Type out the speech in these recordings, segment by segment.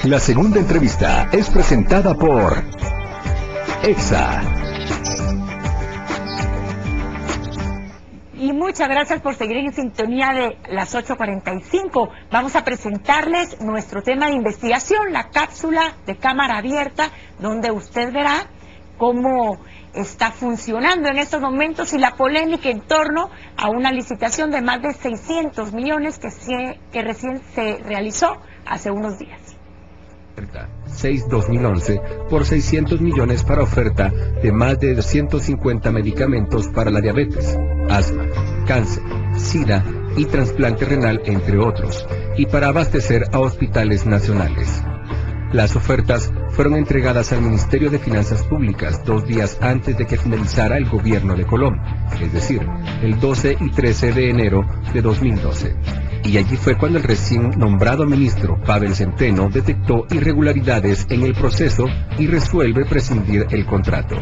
La segunda entrevista es presentada por EXA. Y muchas gracias por seguir en sintonía de las 8:45. Vamos a presentarles nuestro tema de investigación, la cápsula de cámara abierta, donde usted verá cómo está funcionando en estos momentos y la polémica en torno a una licitación de más de 600 millones que recién se realizó hace unos días. 6-2011 por 600 millones para oferta de más de 250 medicamentos para la diabetes, asma, cáncer, sida y trasplante renal, entre otros, y para abastecer a hospitales nacionales. Las ofertas fueron entregadas al Ministerio de Finanzas Públicas 2 días antes de que finalizara el gobierno de Colombia, es decir, el 12 y 13 de enero de 2012. Y allí fue cuando el recién nombrado ministro Pavel Centeno detectó irregularidades en el proceso y resuelve prescindir el contrato.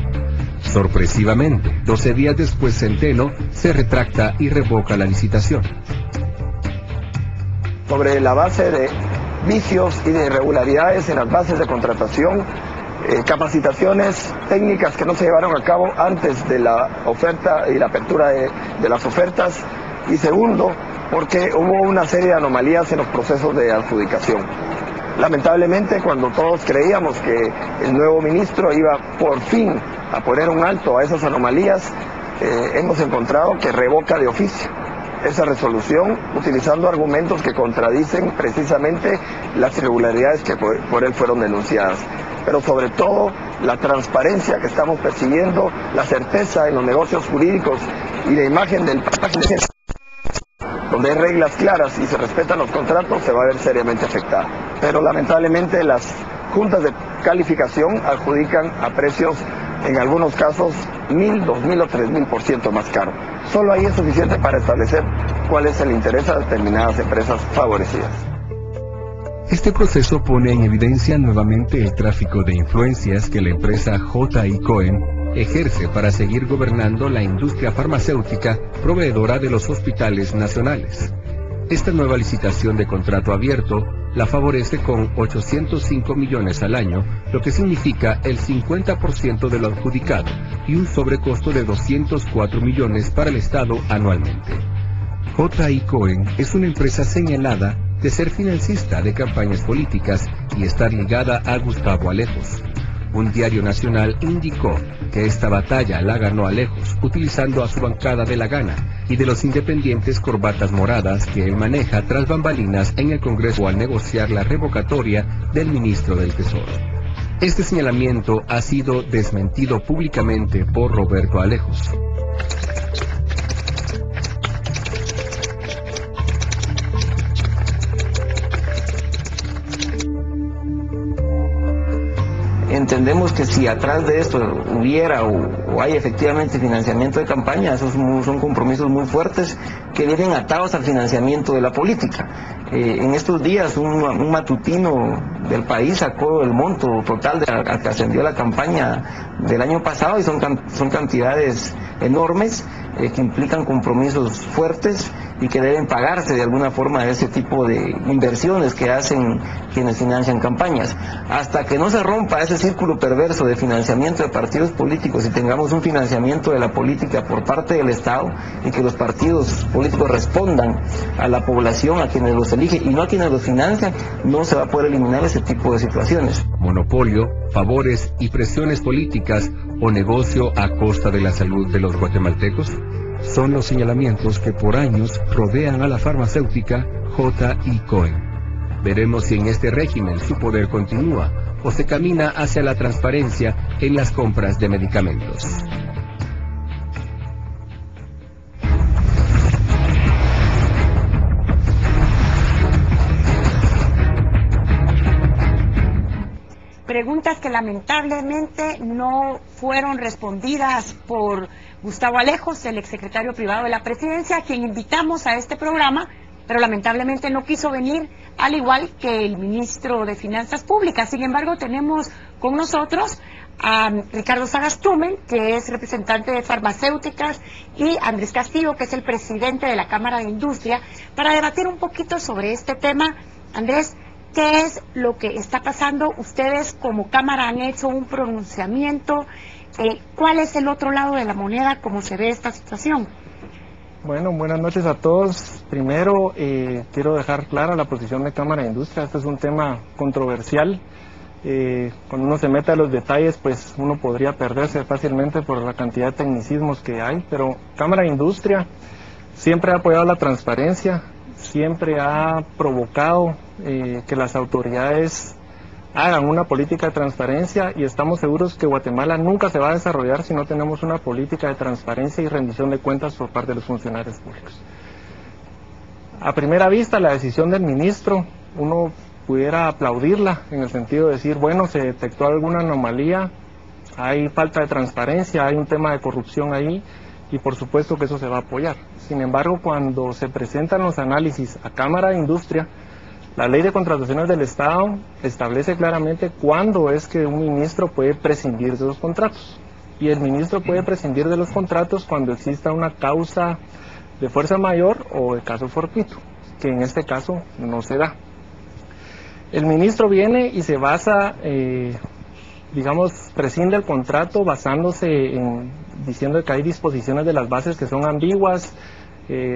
Sorpresivamente, 12 días después Centeno se retracta y revoca la licitación. Sobre la base de vicios y de irregularidades en las bases de contratación, capacitaciones técnicas que no se llevaron a cabo antes de la oferta y la apertura de las ofertas, y segundo, porque hubo una serie de anomalías en los procesos de adjudicación. Lamentablemente, cuando todos creíamos que el nuevo ministro iba por fin a poner un alto a esas anomalías, hemos encontrado que revoca de oficio esa resolución utilizando argumentos que contradicen precisamente las irregularidades que por él fueron denunciadas. Pero sobre todo la transparencia que estamos persiguiendo, la certeza en los negocios jurídicos y la imagen del país, donde hay reglas claras y se respetan los contratos, se va a ver seriamente afectada. Pero lamentablemente las juntas de calificación adjudican a precios, en algunos casos, 1.000, 2.000 o 3.000% más caro. Solo ahí es suficiente para establecer cuál es el interés de determinadas empresas favorecidas. Este proceso pone en evidencia nuevamente el tráfico de influencias que la empresa J.I. Cohen ejerce para seguir gobernando la industria farmacéutica proveedora de los hospitales nacionales. Esta nueva licitación de contrato abierto la favorece con 805 millones al año, lo que significa el 50% de lo adjudicado y un sobrecosto de 204 millones para el Estado anualmente. J.I. Cohen es una empresa señalada de ser financista de campañas políticas y estar ligada a Gustavo Alejos. Un diario nacional indicó que esta batalla la ganó Alejos utilizando a su bancada de la gana y de los independientes corbatas moradas que él maneja tras bambalinas en el Congreso al negociar la revocatoria del ministro del Tesoro. Este señalamiento ha sido desmentido públicamente por Roberto Alejos. Entendemos que si atrás de esto hubiera o hay efectivamente financiamiento de campaña, esos son compromisos muy fuertes que vienen atados al financiamiento de la política. En estos días un matutino del país sacó el monto total al que ascendió la campaña del año pasado y son cantidades enormes que implican compromisos fuertes y que deben pagarse de alguna forma de ese tipo de inversiones que hacen quienes financian campañas. Hasta que no se rompa ese círculo perverso de financiamiento de partidos políticos y tengamos un financiamiento de la política por parte del Estado y que los partidos políticos respondan a la población, a quienes los eligen y no a quienes los financian, no se va a poder eliminar ese tipo de situaciones. Monopolio, favores y presiones políticas o negocio a costa de la salud de los guatemaltecos son los señalamientos que por años rodean a la farmacéutica J.I. Cohen. Veremos si en este régimen su poder continúa o se camina hacia la transparencia en las compras de medicamentos. Preguntas que lamentablemente no fueron respondidas por Gustavo Alejos, el exsecretario privado de la presidencia, a quien invitamos a este programa, pero lamentablemente no quiso venir, al igual que el ministro de Finanzas Públicas. Sin embargo, tenemos con nosotros a Ricardo Sagastumen, que es representante de farmacéuticas, y Andrés Castillo, que es el presidente de la Cámara de Industria, para debatir un poquito sobre este tema. Andrés, ¿Qué es lo que está pasando? Ustedes como Cámara han hecho un pronunciamiento. ¿Cuál es el otro lado de la moneda, cómo se ve esta situación? Bueno, buenas noches a todos. Primero, quiero dejar clara la posición de Cámara de Industria. Este es un tema controversial. Cuando uno se mete a los detalles, pues uno podría perderse fácilmente por la cantidad de tecnicismos que hay, pero Cámara de Industria siempre ha apoyado la transparencia, siempre ha provocado que las autoridades hagan una política de transparencia, y estamos seguros que Guatemala nunca se va a desarrollar si no tenemos una política de transparencia y rendición de cuentas por parte de los funcionarios públicos. A primera vista, la decisión del ministro, uno pudiera aplaudirla en el sentido de decir, bueno, se detectó alguna anomalía, hay falta de transparencia, hay un tema de corrupción ahí, y por supuesto que eso se va a apoyar. Sin embargo, cuando se presentan los análisis a Cámara de Industria, la Ley de Contrataciones del Estado establece claramente cuándo es que un ministro puede prescindir de los contratos. Y el ministro puede prescindir de los contratos cuando exista una causa de fuerza mayor o de caso fortuito, que en este caso no se da. El ministro viene y se basa, prescinde el contrato basándose en, diciendo que hay disposiciones de las bases que son ambiguas,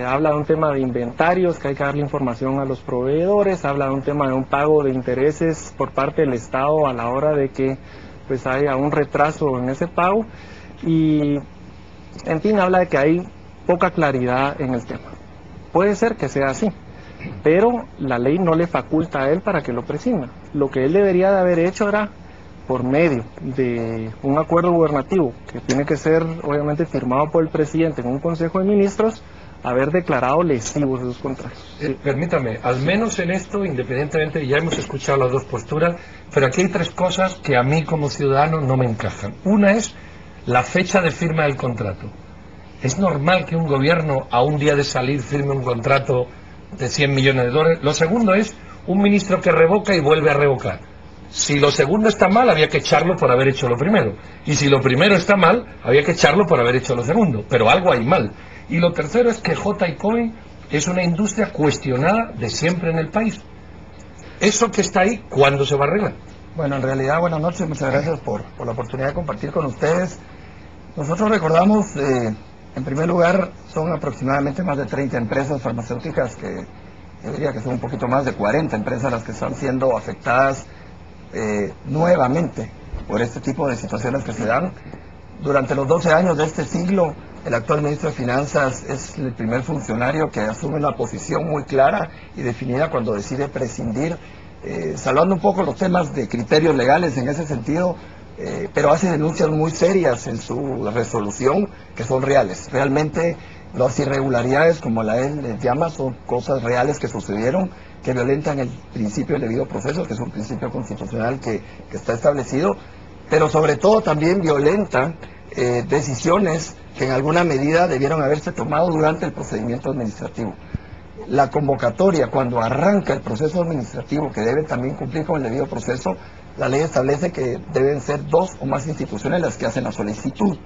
habla de un tema de inventarios, que hay que darle información a los proveedores, habla de un tema de un pago de intereses por parte del Estado a la hora de que pues haya un retraso en ese pago, y en fin, habla de que hay poca claridad en el tema. Puede ser que sea así, pero la ley no le faculta a él para que lo prescinda. Lo que él debería de haber hecho era, por medio de un acuerdo gubernativo, que tiene que ser obviamente firmado por el presidente en un consejo de ministros, haber declarado lesivos esos contratos. Permítame, al menos en esto, independientemente, ya hemos escuchado las dos posturas, pero aquí hay tres cosas que a mí como ciudadano no me encajan. Una es la fecha de firma del contrato. ¿Es normal que un gobierno a un día de salir firme un contrato de 100 millones de dólares? Lo segundo es un ministro que revoca y vuelve a revocar. Si lo segundo está mal, había que echarlo por haber hecho lo primero. Y si lo primero está mal, había que echarlo por haber hecho lo segundo. Pero algo hay mal. Y lo tercero es que J&COE es una industria cuestionada de siempre en el país. Eso que está ahí, ¿cuándo se va a arreglar? Bueno, en realidad, buenas noches, muchas gracias por la oportunidad de compartir con ustedes. Nosotros recordamos, en primer lugar, son aproximadamente más de 30 empresas farmacéuticas, que yo diría que son un poquito más de 40 empresas las que están siendo afectadas nuevamente por este tipo de situaciones que se dan. Durante los 12 años de este siglo, el actual ministro de Finanzas es el primer funcionario que asume una posición muy clara y definida cuando decide prescindir, salvando un poco los temas de criterios legales en ese sentido, pero hace denuncias muy serias en su resolución que son reales. Realmente las irregularidades, como la él les llama, son cosas reales que sucedieron, que violentan el principio del debido proceso, que es un principio constitucional que está establecido, pero sobre todo también violentan decisiones que en alguna medida debieron haberse tomado durante el procedimiento administrativo. La convocatoria, cuando arranca el proceso administrativo, que debe también cumplir con el debido proceso, la ley establece que deben ser 2 o más instituciones las que hacen la solicitud.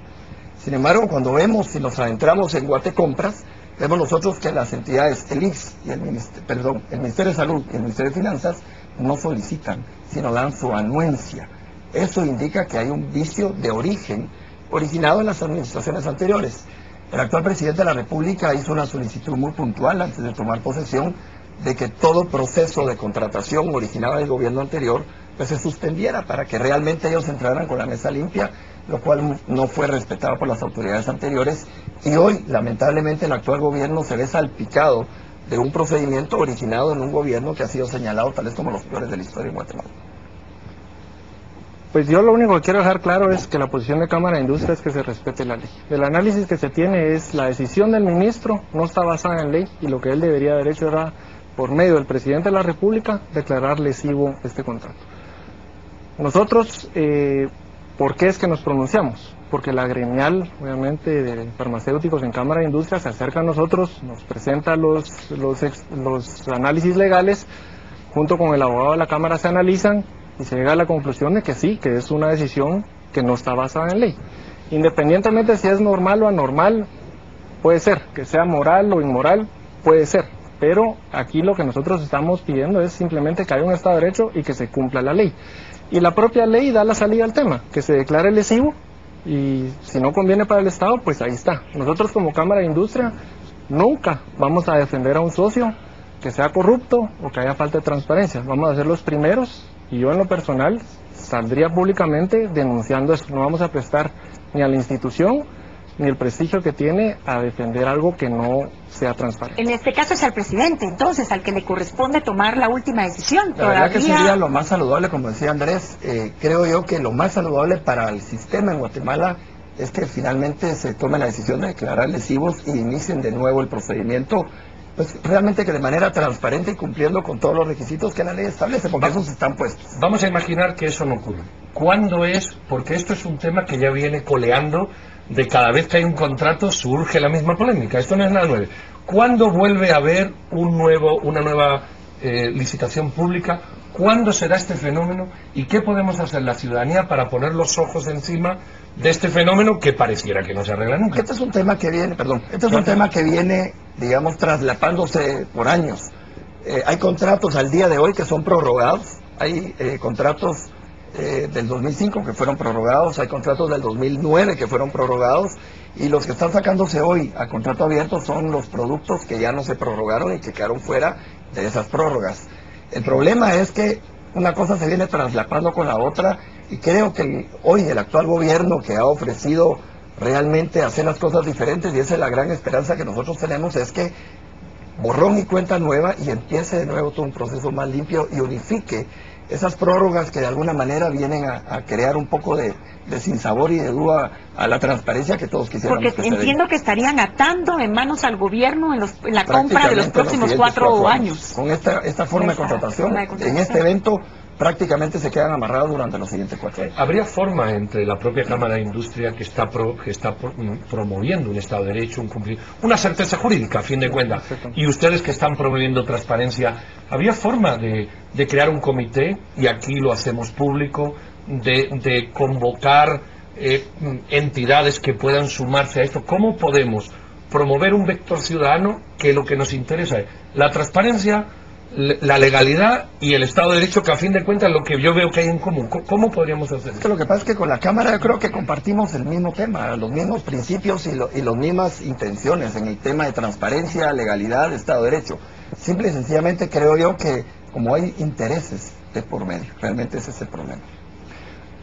Sin embargo, cuando vemos, si nos adentramos en Guatecompras, vemos nosotros que las entidades, el IX y el Ministerio de Salud y el Ministerio de Finanzas, no solicitan, sino dan su anuencia. Eso indica que hay un vicio de origen originado en las administraciones anteriores. El actual presidente de la República hizo una solicitud muy puntual antes de tomar posesión de que todo proceso de contratación originado del gobierno anterior pues se suspendiera para que realmente ellos entraran con la mesa limpia, lo cual no fue respetado por las autoridades anteriores, y hoy lamentablemente el actual gobierno se ve salpicado de un procedimiento originado en un gobierno que ha sido señalado tal vez como los peores de la historia en Guatemala. Pues yo lo único que quiero dejar claro es que la posición de Cámara de Industria es que se respete la ley. El análisis que se tiene es la decisión del ministro, no está basada en ley, y lo que él debería haber hecho era, por medio del presidente de la República, declarar lesivo este contrato. Nosotros, ¿por qué es que nos pronunciamos? Porque la gremial, obviamente, de farmacéuticos en Cámara de Industria se acerca a nosotros, nos presenta los análisis legales, junto con el abogado de la Cámara se analizan, y se llega a la conclusión de que sí, que es una decisión que no está basada en ley. Independientemente si es normal o anormal, puede ser, que sea moral o inmoral, puede ser, pero aquí lo que nosotros estamos pidiendo es simplemente que haya un Estado de Derecho y que se cumpla la ley. Y la propia ley da la salida al tema, que se declare lesivo, y si no conviene para el Estado, pues ahí está. Nosotros como Cámara de Industria nunca vamos a defender a un socio que sea corrupto o que haya falta de transparencia. Vamos a ser los primeros, y yo en lo personal saldría públicamente denunciando eso. No vamos a prestar ni a la institución ni el prestigio que tiene a defender algo que no sea transparente. En este caso es al presidente, entonces, al que le corresponde tomar la última decisión. La verdad que sería lo más saludable, como decía Andrés. Creo yo que lo más saludable para el sistema en Guatemala es que finalmente se tome la decisión de declarar lesivos y inicien de nuevo el procedimiento, pues realmente que de manera transparente y cumpliendo con todos los requisitos que la ley establece, porque esos están puestos. Vamos a imaginar que eso no ocurre. ¿Cuándo es? Porque esto es un tema que ya viene coleando, de cada vez que hay un contrato surge la misma polémica. Esto no es nada nuevo. ¿Cuándo vuelve a haber una nueva licitación pública? ¿Cuándo será este fenómeno? ¿Y qué podemos hacer la ciudadanía para poner los ojos encima de este fenómeno que pareciera que no se arregla nunca? Este es un tema que viene, digamos, traslapándose por años. Hay contratos al día de hoy que son prorrogados, hay contratos del 2005 que fueron prorrogados, hay contratos del 2009 que fueron prorrogados, y los que están sacándose hoy a contrato abierto son los productos que ya no se prorrogaron y que quedaron fuera de esas prórrogas. El problema es que una cosa se viene traslapando con la otra, y creo que hoy el actual gobierno, que ha ofrecido realmente hacer las cosas diferentes, y esa es la gran esperanza que nosotros tenemos, es que borrón y cuenta nueva y empiece de nuevo todo un proceso más limpio y unifique esas prórrogas que de alguna manera vienen a crear un poco de sinsabor y de duda a la transparencia que todos quisiéramos. Porque entiendo que estarían atando en manos al gobierno en la compra de los próximos 4 años. Con esta forma de contratación, en este evento prácticamente se quedan amarrados durante los siguientes 4 años. ¿Habría forma entre la propia Cámara de Industria, que está promoviendo un Estado de Derecho, una certeza jurídica, a fin de cuentas, y ustedes que están promoviendo transparencia, habría forma de crear un comité, y aquí lo hacemos público, de convocar entidades que puedan sumarse a esto? ¿Cómo podemos promover un vector ciudadano que lo que nos interesa es la transparencia, la legalidad y el Estado de Derecho, que a fin de cuentas es lo que yo veo que hay en común? ¿Cómo podríamos hacer eso? Lo que pasa es que con la Cámara yo creo que compartimos el mismo tema, los mismos principios y las mismas intenciones en el tema de transparencia, legalidad, Estado de Derecho. Simple y sencillamente creo yo que como hay intereses de por medio, realmente ese es el problema.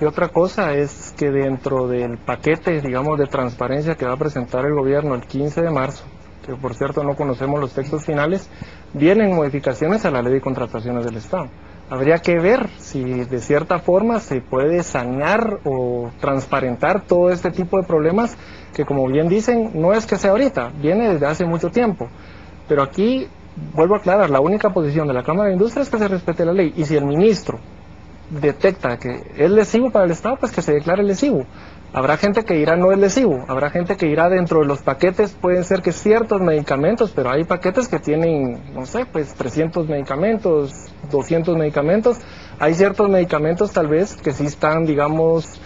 Y otra cosa es que dentro del paquete, digamos, de transparencia que va a presentar el gobierno el 15 de marzo, que por cierto no conocemos los textos finales, vienen modificaciones a la ley de contrataciones del Estado. Habría que ver si de cierta forma se puede sanear o transparentar todo este tipo de problemas que, como bien dicen, no es que sea ahorita, viene desde hace mucho tiempo. Pero aquí, vuelvo a aclarar, la única posición de la Cámara de Industria es que se respete la ley, y si el ministro detecta que es lesivo para el Estado, pues que se declare lesivo. Habrá gente que dirá no es lesivo, habrá gente que dirá dentro de los paquetes pueden ser que ciertos medicamentos, pero hay paquetes que tienen, no sé, pues 300 medicamentos, 200 medicamentos, hay ciertos medicamentos tal vez que sí están, digamos,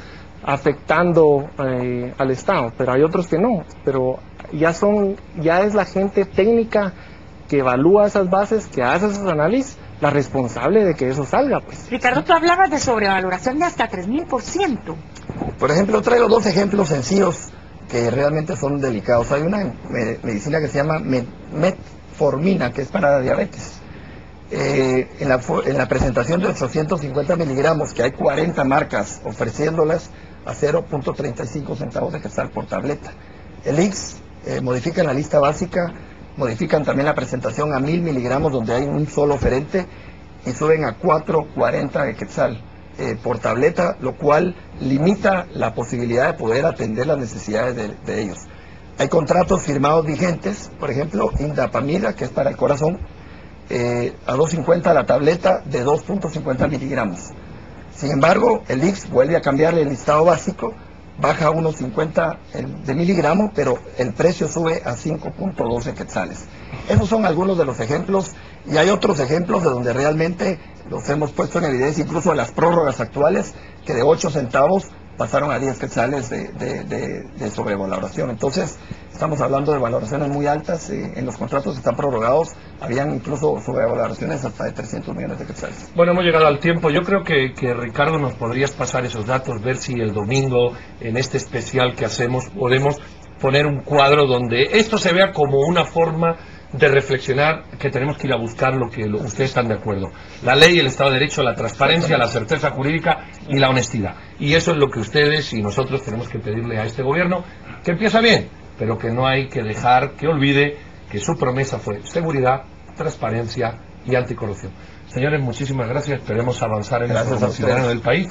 afectando al Estado, pero hay otros que no, pero ya es la gente técnica que evalúa esas bases, que hace esos análisis, la responsable de que eso salga, pues. Ricardo, tú hablabas de sobrevaloración de hasta 3000%. Por ejemplo, traigo 2 ejemplos sencillos que realmente son delicados. Hay una medicina que se llama metformina, que es para diabetes. En la presentación de 850 miligramos, que hay 40 marcas ofreciéndolas a 0.35 centavos de quetzal por tableta. El IX modifican la lista básica, modifican también la presentación a 1000 miligramos, donde hay un solo oferente, y suben a 4.40 de quetzal por tableta, lo cual limita la posibilidad de poder atender las necesidades de ellos. Hay contratos firmados vigentes, por ejemplo, indapamida, que es para el corazón, a 2.50 la tableta de 2.50 miligramos. Sin embargo, el IX vuelve a cambiarle el listado básico, baja a unos 50 de miligramos, pero el precio sube a 5.12 quetzales. Esos son algunos de los ejemplos, y hay otros ejemplos de donde realmente los hemos puesto en evidencia, incluso en las prórrogas actuales, que de 8 centavos pasaron a 10 quetzales de sobrevaloración. Entonces, estamos hablando de valoraciones muy altas. En los contratos que están prorrogados, habían incluso sobrevaloraciones hasta de 300 millones de quetzales. Bueno, hemos llegado al tiempo. Yo creo que Ricardo nos podrías pasar esos datos, ver si el domingo, en este especial que hacemos, podemos poner un cuadro donde esto se vea como una forma de reflexionar que tenemos que ir a buscar lo que ustedes están de acuerdo. La ley, el Estado de Derecho, la transparencia, la certeza jurídica y la honestidad. Y eso es lo que ustedes y nosotros tenemos que pedirle a este gobierno, que empieza bien, pero que no hay que dejar que olvide que su promesa fue seguridad, transparencia y anticorrupción. Señores, muchísimas gracias. Esperemos avanzar en el ciudadano del país.